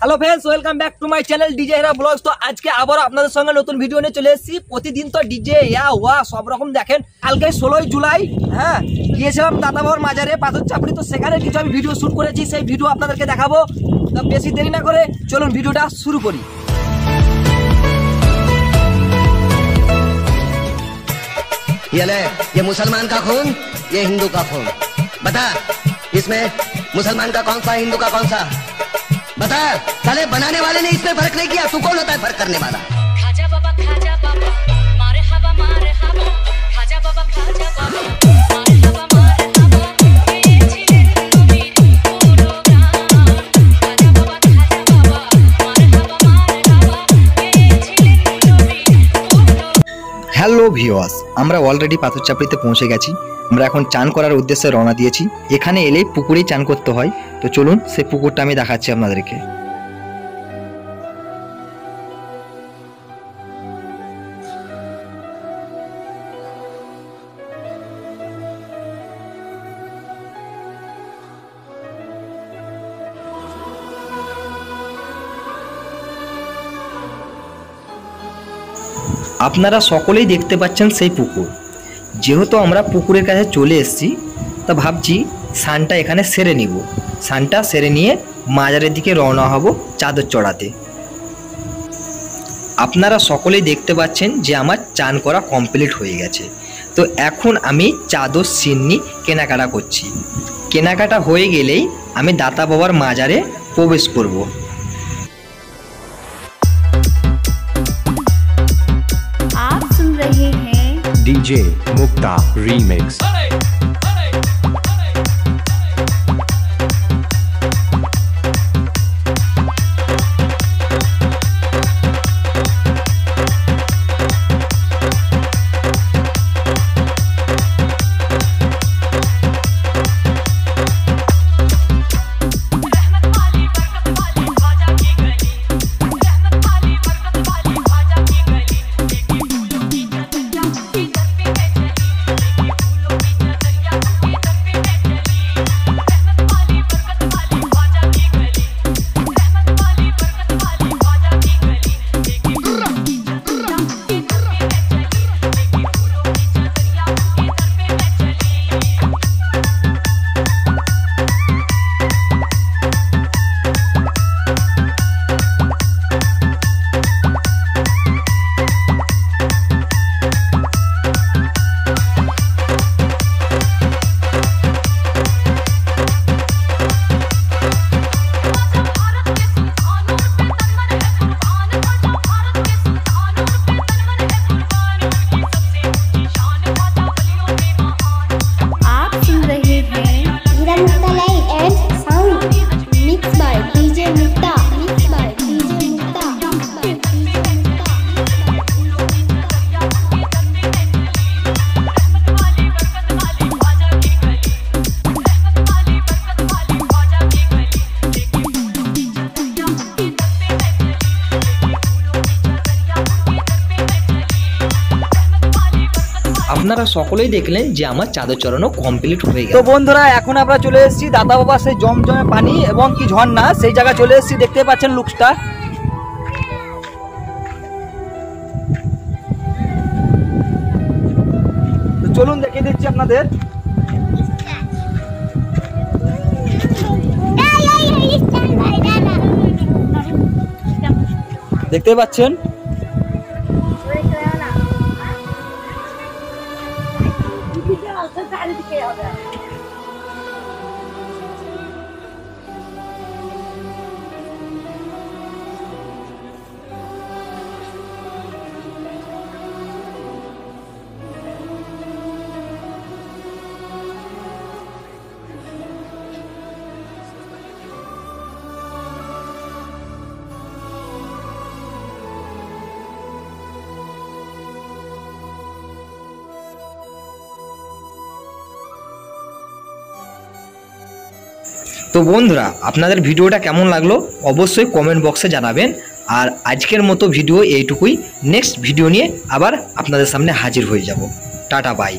Hello friends, welcome back to my channel DJ Hera blogs. तो आज के আবার আপনাদের সঙ্গে নতুন ভিডিও নিয়ে চলে এসেছি। প্রতিদিন তো ডিজে ওয়া সব রকম দেখেন। কালকে 16 জুলাই গিয়েছিলাম দাদাবাবুর মাজারে পাথর চাপড়ি। তো সেখানে কিছু আমি ভিডিও শুট করেছি, সেই ভিডিও আপনাদেরকে দেখাবো। তো বেশি দেরি না করে চলুন ভিডিওটা শুরু করি। ये मुसलमान का खून, ये हिंदू का खून। बता इसमें मुसलमान का कौन सा, हिंदू का कौन सा? बता। साले बनाने वाले ने इसमें फर्क नहीं किया, तू कौन होता है फर्क करने वाला? खाजा बाबा मारे हवा खाजा बाबा मारे हवा হ্যালো ভিউয়ার্স, আমরা অলরেডি পাথরচাপড়িতে পৌঁছে গেছি। আমরা এখন চান করার উদ্দেশ্যে রওনা দিয়েছি। এখানে এলেই পুকুরেই চান করতে হয়। তো চলুন সেই পুকুরটা আমি দেখাচ্ছি আপনাদেরকে। আপনারা সকলেই দেখতে পাচ্ছেন সেই পুকুর। যেহেতু আমরা পুকুরের কাছে চলে এসেছি, তা ভাবছি স্নানটা এখানে সেরে নিব। স্নানটা সেরে নিয়ে মাজারের দিকে রওনা হব চাদর চড়াতে। আপনারা সকলেই দেখতে পাচ্ছেন যে আমার চান করা কমপ্লিট হয়ে গেছে। তো এখন আমি চাদর সিন্নি কেনাকাটা করছি। কেনাকাটা হয়ে গেলেই আমি দাতা বাবার মাজারে প্রবেশ করব। डीजे मुक्ता रीमिक्स। আপনারা সকলেই দেখলেন যে আমার চাদর চড়ানো কমপ্লিট হয়ে গেল। তো বন্ধুরা, এখন আমরা চলে এসেছি দাদা বাবা সেই জমজমে পানি এবং কি ঝর্ণা, সেই জায়গায় চলে এসেছি। দেখতে পাচ্ছেন লুকসটা। তো চলুন দেখিয়ে দিচ্ছি আপনাদের। দেখতে পাচ্ছেন তো বন্ধুরা, আপনাদের ভিডিওটা কেমন লাগলো অবশ্যই কমেন্ট বক্সে জানাবেন। আর আজকের মতো ভিডিও এইটুকুই। নেক্সট ভিডিও নিয়ে আবার আপনাদের সামনে হাজির হয়ে যাব। Tata bye.